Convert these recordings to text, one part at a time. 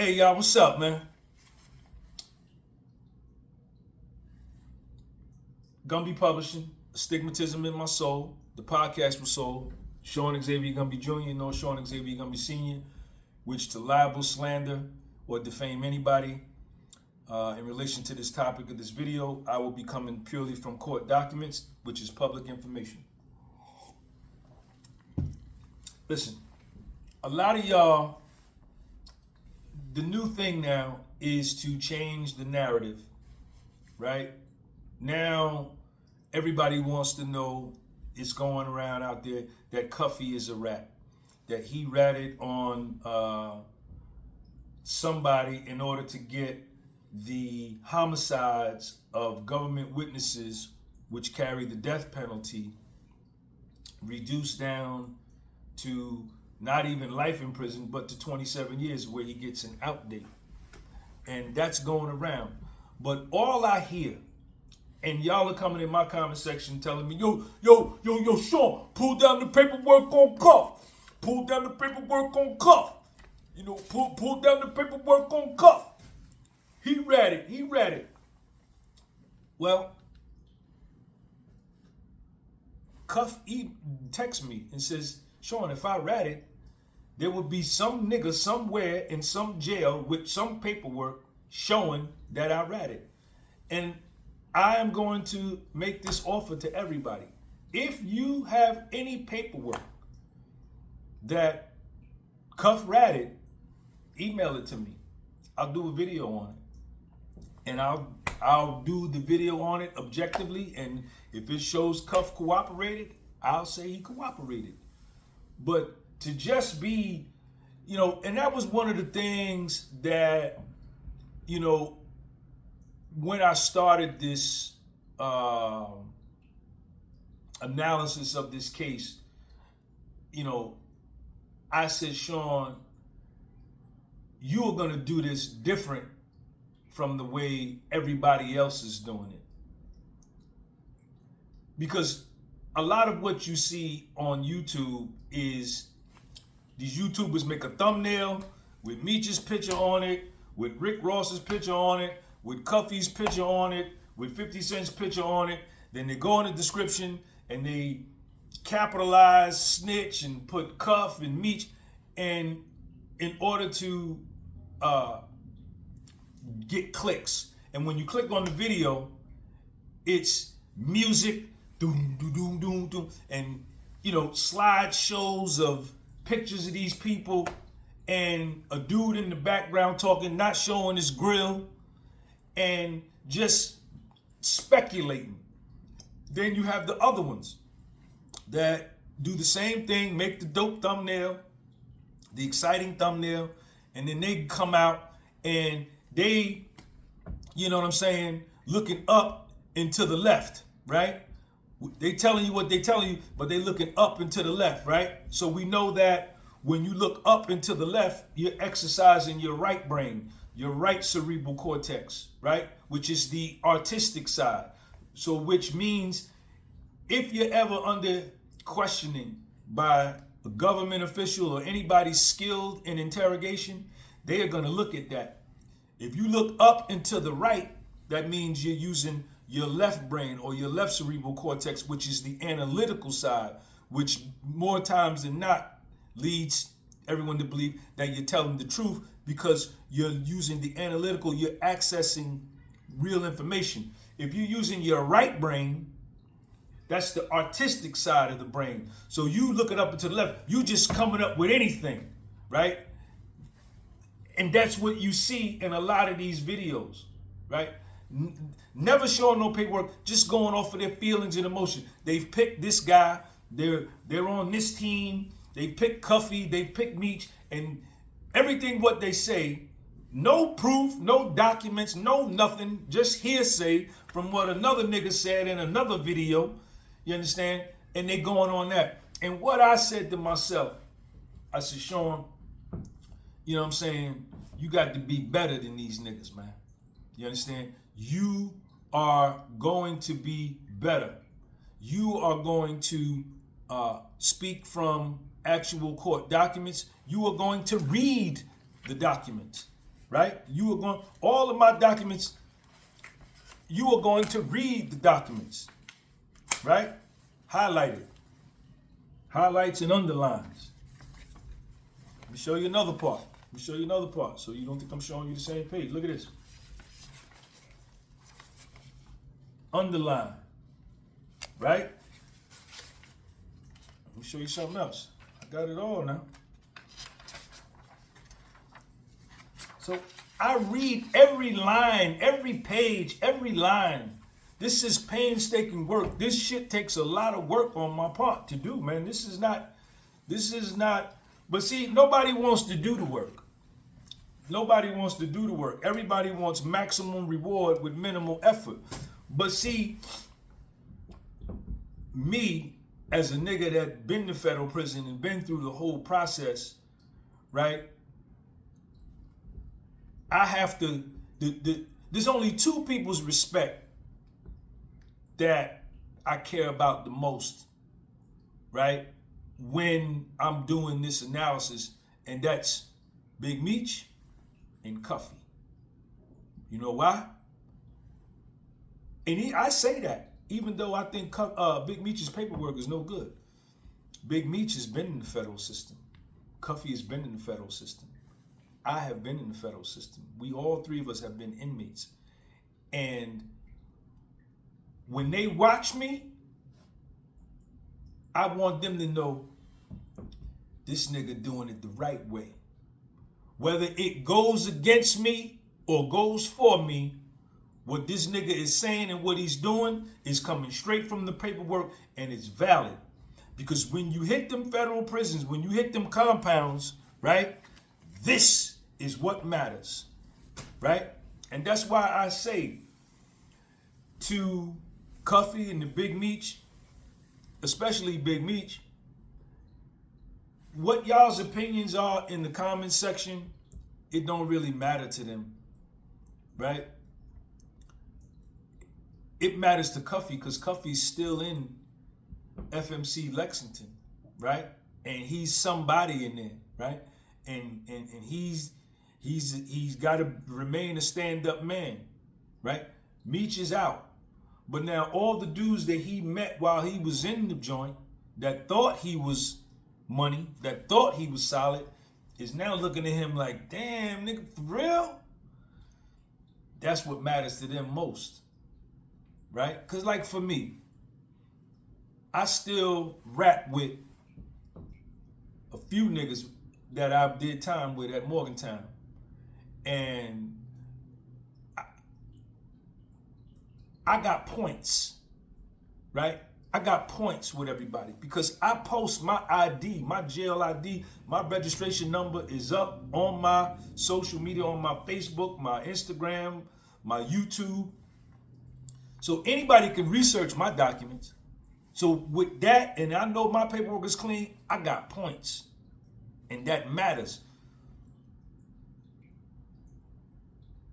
Hey y'all, what's up, man? Gonna be publishing Stigmatism in My Soul. The podcast was sold. Sean Xavier gonna be junior, no Sean Xavier gonna be senior, which to libel, slander, or defame anybody in relation to this topic of this video, I will be coming purely from court documents, which is public information. Listen, a lot of y'all, the new thing now is to change the narrative, right? Now, everybody wants to know, it's going around out there that Cuffy is a rat, that he ratted on somebody in order to get the homicides of government witnesses, which carry the death penalty, reduced down to not even life in prison, but to 27 years where he gets an out date. And that's going around. But all I hear, and y'all are coming in my comment section telling me, yo, Sean, pull down the paperwork on Cuff. Pull down the paperwork on Cuff. You know, pull down the paperwork on Cuff. He read it. Well, Cuff texts me and says, Sean, if I read it, there would be some nigga somewhere in some jail with some paperwork showing that I read it. And I am going to make this offer to everybody. If you have any paperwork that Cuff ratted, email it to me. I'll do a video on it. And I'll do the video on it objectively. And if it shows Cuff cooperated, I'll say he cooperated. But to just be, you know, and that was one of the things that, you know, when I started this analysis of this case, you know, I said, Sean, you are going to do this different from the way everybody else is doing it. Because a lot of what you see on YouTube is these YouTubers make a thumbnail with Meech's picture on it, with Rick Ross's picture on it, with Cuffy's picture on it, with 50 Cent's picture on it. Then they go in the description and they capitalize Snitch and put Cuff and Meech, and in order to get clicks. And when you click on the video, it's music, doom, doom, doom, doom, doom, and you know, slideshows of pictures of these people and a dude in the background talking, not showing his grill, and just speculating. Then you have the other ones that do the same thing, make the dope thumbnail, the exciting thumbnail, and then they come out and they, you know what I'm saying, looking up and to the left, right? They telling you what they telling you, but they looking up and to the left, right? So we know that when you look up and to the left, you're exercising your right brain, your right cerebral cortex, right? Which is the artistic side. So which means if you're ever under questioning by a government official or anybody skilled in interrogation, they are going to look at that. If you look up and to the right, that means you're using your left brain or your left cerebral cortex, which is the analytical side, which more times than not leads everyone to believe that you're telling the truth because you're using the analytical, you're accessing real information. If you're using your right brain, that's the artistic side of the brain. So you looking up and to the left, you just coming up with anything, right? And that's what you see in a lot of these videos, right? Never showing no paperwork, just going off of their feelings and emotion. They've picked this guy, they're on this team, they picked Cuffy, they picked Meech, and everything what they say, no proof, no documents, no nothing, just hearsay from what another nigga said in another video, you understand? And they going on that. And what I said to myself, I said, Sean, you know what I'm saying? You got to be better than these niggas, man. You understand? You are going to be better. You are going to speak from actual court documents. You are going to read the documents. right? All of my documents, you are going to read the documents, right? Highlighted. Highlights and underlines. Let me show you another part. So you don't think I'm showing you the same page. Look at this. Underline. Right? Let me show you something else. I got it all now. So I read every line, every page, every line. This is painstaking work. This shit takes a lot of work on my part to do, man. This is not, but see, nobody wants to do the work. Nobody wants to do the work. Everybody wants maximum reward with minimal effort. But see, me as a nigga that been to federal prison and been through the whole process, right? I have to, there's only two people's respect that I care about the most, right? When I'm doing this analysis, and that's Big Meech and Cuffy. You know why? And I say that, even though I think Big Meech's paperwork is no good. Big Meech has been in the federal system. Cuffy has been in the federal system. I have been in the federal system. We, all three of us, have been inmates. And when they watch me, I want them to know this nigga doing it the right way. Whether it goes against me or goes for me, what this nigga is saying and what he's doing is coming straight from the paperwork, and it's valid. Because when you hit them federal prisons, when you hit them compounds, right, this is what matters, right? And that's why I say to Cuffy and the Big Meech, especially Big Meech, what y'all's opinions are in the comments section, it don't really matter to them, right? It matters to Cuffy because Cuffy's still in FMC Lexington, right? And he's somebody in there, right? And he's got to remain a stand-up man, right? Meech is out. But now all the dudes that he met while he was in the joint that thought he was money, that thought he was solid, is now looking at him like, damn, nigga, for real? That's what matters to them most, right? Because like for me, I still rap with a few niggas that I did time with at Morgantown. And I got points, right? I got points with everybody because I post my ID, my jail ID, my registration number is up on my social media, on my Facebook, my Instagram, my YouTube. So anybody can research my documents. So with that, and I know my paperwork is clean, I got points. And that matters.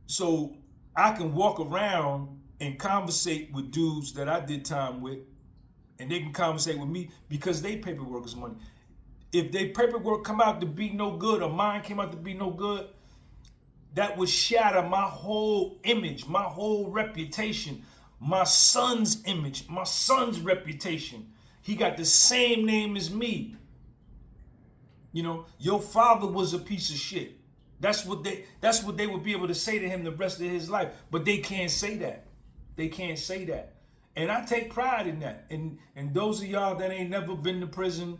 So I can walk around and conversate with dudes that I did time with, and they can conversate with me because they paperwork is money. If they paperwork come out to be no good or mine came out to be no good, that would shatter my whole image, my whole reputation, my son's image, my son's reputation. He got the same name as me. You know, your father was a piece of shit. That's what they would be able to say to him the rest of his life. But they can't say that. They can't say that. And I take pride in that. And those of y'all that ain't never been to prison,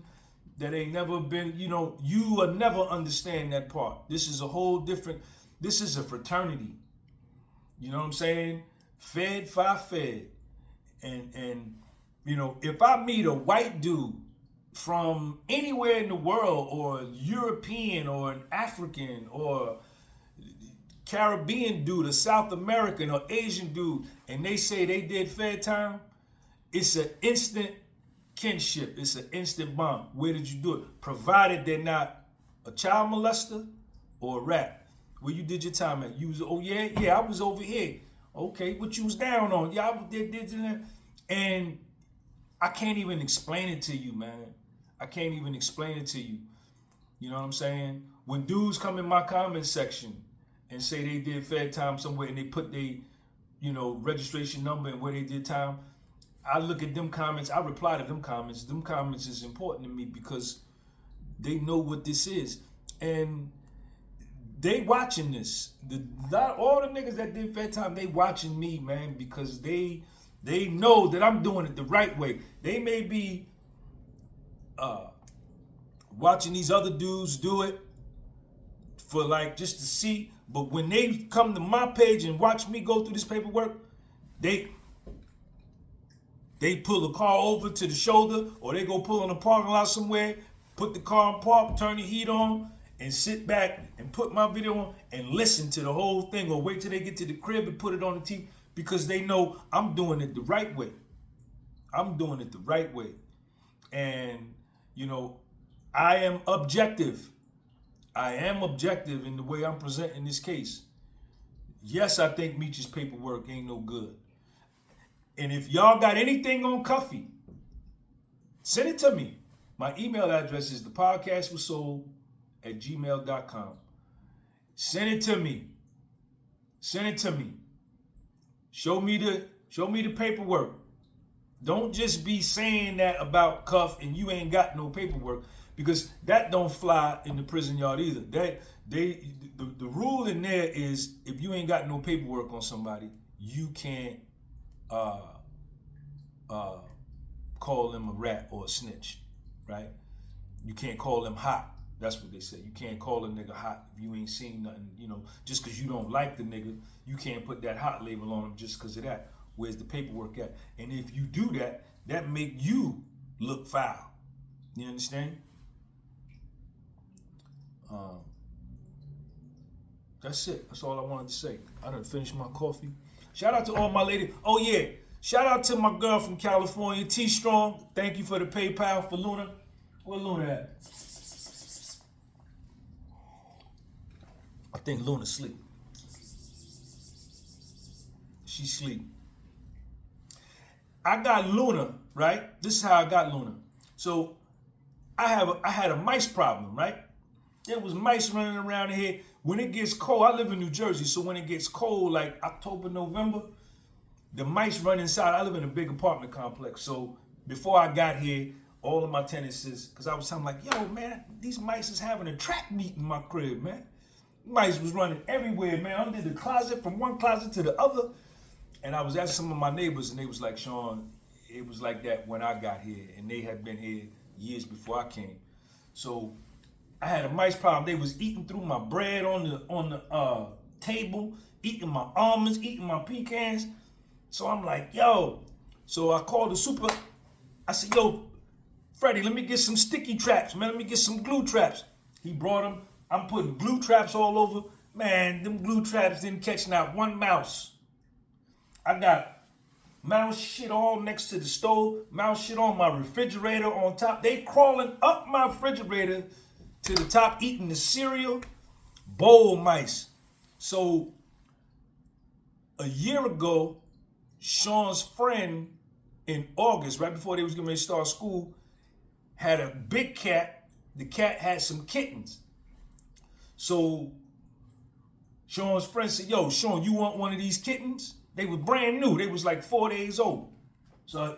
that ain't never been, you know, you will never understand that part. This is a whole different, this is a fraternity. You know what I'm saying? Fed, fi fed. And you know, if I meet a white dude from anywhere in the world, or European, or an African, or Caribbean dude, a South American or Asian dude, and they say they did Fed time, it's an instant kinship. It's an instant bond. Where did you do it? Provided they're not a child molester or a rat. Where you did your time at? You was, oh yeah, I was over here. Okay, what you was down on? Yeah, I did. And I can't even explain it to you, man. I can't even explain it to you. You know what I'm saying? When dudes come in my comment section and say they did Fed time somewhere and they put their, registration number and where they did time, I look at them comments, I reply to them comments. Them comments is important to me because they know what this is. And they watching this. All the niggas that did Fed time, they watching me, man, because they know that I'm doing it the right way. They may be watching these other dudes do it for like just to see, but when they come to my page and watch me go through this paperwork, they pull the car over to the shoulder, or they go pull in a parking lot somewhere, put the car in park, turn the heat on, and sit back and put my video on and listen to the whole thing, or wait till they get to the crib and put it on the TV, because they know I'm doing it the right way. I'm doing it the right way. And, I am objective. I am objective in the way I'm presenting this case. Yes, I think Meech's paperwork ain't no good. And if y'all got anything on Cuffy, send it to me. My email address is thepodcastwassold@gmail.com. Send it to me. Send it to me. Show me the paperwork. Don't just be saying that about Cuff and you ain't got no paperwork, because that don't fly in the prison yard either. The rule in there is if you ain't got no paperwork on somebody, you can't call them a rat or a snitch, right? You can't call them hot. That's what they say. You can't call a nigga hot if you ain't seen nothing, just because you don't like the nigga, you can't put that hot label on him just because of that. Where's the paperwork at? And if you do that, that make you look foul. You understand? That's it. That's all I wanted to say. I done finished my coffee. Shout out to all my ladies. Oh yeah, shout out to my girl from California, T Strong. Thank you for the PayPal for Luna. Where Luna at? I think Luna sleep. She sleep. I got Luna, right? This is how I got Luna. So I had a mice problem, right? There was mice running around here. When it gets cold, I live in New Jersey, so when it gets cold, like October, November, the mice run inside. I live in a big apartment complex, so before I got here, all of my tenants is, because I was telling them, like, yo, man, these mice is having a track meet in my crib, man. Mice was running everywhere, man, under the closet, from one closet to the other. And I was asking some of my neighbors, and they was like, Sean, it was like that when I got here, and they had been here years before I came. So I had a mice problem. They was eating through my bread on the table, eating my almonds, eating my pecans. So I'm like, yo. So I called the super. I said, yo, Freddie, let me get some sticky traps, man. Let me get some glue traps. He brought them. I'm putting glue traps all over. Man, them glue traps didn't catch not one mouse. I got mouse shit all next to the stove, mouse shit on my refrigerator on top. They crawling up my refrigerator to the top, eating the cereal. Bowl mice. So a year ago, Sean's friend in August, right before they was getting ready to start school, had a big cat. The cat had some kittens. So Sean's friend said, yo, Sean, you want one of these kittens? They were brand new. They was like 4 days old. So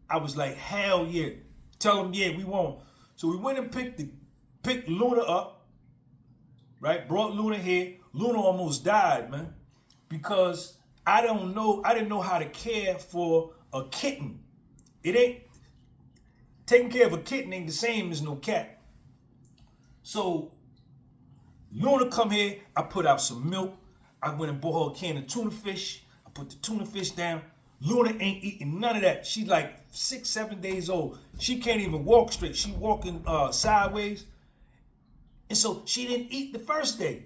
I was like, hell yeah. Tell them, yeah, we want. So we went and picked Luna up, right? Brought Luna here. Luna almost died, man, because I didn't know how to care for a kitten. It ain't, taking care of a kitten ain't the same as no cat. So Luna come here, I put out some milk. I went and bought her a can of tuna fish. I put the tuna fish down. Luna ain't eating none of that. She's like 6, 7 days old. She can't even walk straight. She walking sideways. And so she didn't eat the first day,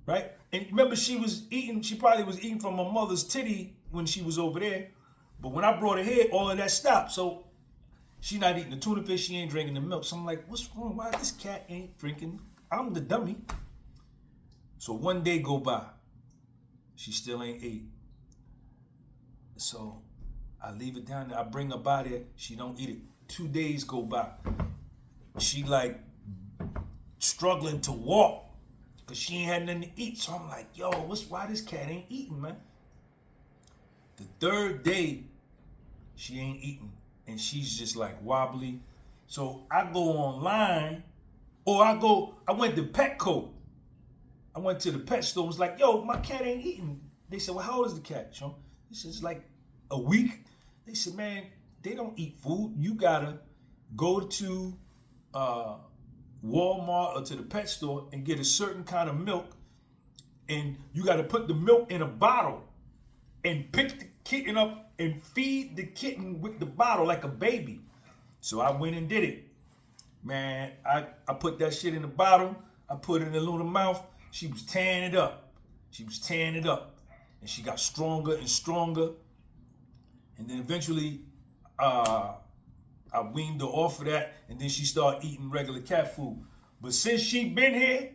right? And remember, she probably was eating from her mother's titty when she was over there. But when I brought her here, all of that stopped. So she not eating the tuna fish, she ain't drinking the milk. So I'm like, what's wrong? Why this cat ain't drinking? I'm the dummy. So one day go by. She still ain't ate. So I leave it down there. I bring her by there. She don't eat it. 2 days go by. She like struggling to walk. because she ain't had nothing to eat. So I'm like, yo, why this cat ain't eating, man? The third day, she ain't eating. And she's just like wobbly. So I go online, or I went to Petco. I went to the pet store, was like, yo, my cat ain't eating. They said, well, how old is the cat, Sean? He said, it's like a week. They said, man, they don't eat food. You gotta go to Walmart or to the pet store and get a certain kind of milk, and you gotta put the milk in a bottle and pick the kitten up and feed the kitten with the bottle like a baby. So I went and did it. Man, I put that shit in the bottle. I put it in Luna's mouth. She was tearing it up. She was tearing it up. And she got stronger and stronger. And then eventually, I weaned her off of that. And then she started eating regular cat food. But since she been here,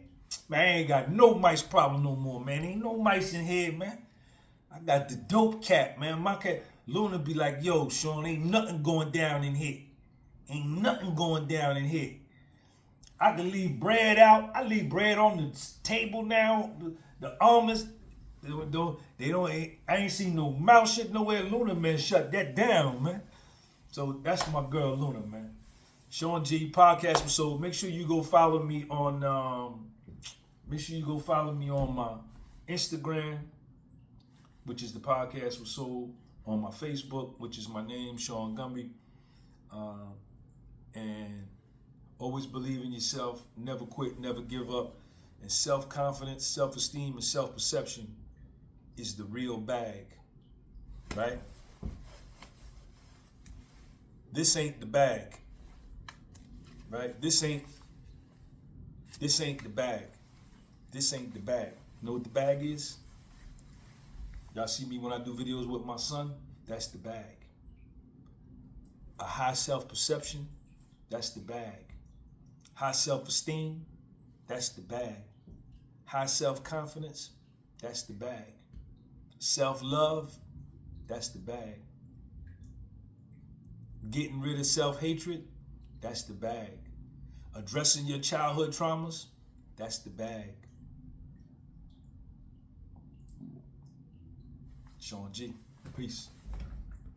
man, I ain't got no mice problem no more, man. Ain't no mice in here, man. I got the dope cat, man. My cat, Luna be like, yo, Sean, ain't nothing going down in here. Ain't nothing going down in here. I can leave bread out. I leave bread on the table now. The almonds, I ain't seen no mouse shit nowhere. Luna, man, shut that down, man. So that's my girl, Luna, man. Sean G podcast episode. Make sure you go follow me on, my Instagram, which is the podcast with Soul, on my Facebook, which is my name, Sean Gumby. And always believe in yourself, never quit, never give up. And self-confidence, self-esteem, and self-perception is the real bag, right? This ain't the bag, right? This ain't the bag. This ain't the bag. You know what the bag is? Y'all see me when I do videos with my son? That's the bag. A high self-perception, that's the bag. High self-esteem, that's the bag. High self-confidence, that's the bag. Self-love, that's the bag. Getting rid of self-hatred, that's the bag. Addressing your childhood traumas, that's the bag. Sean G, peace.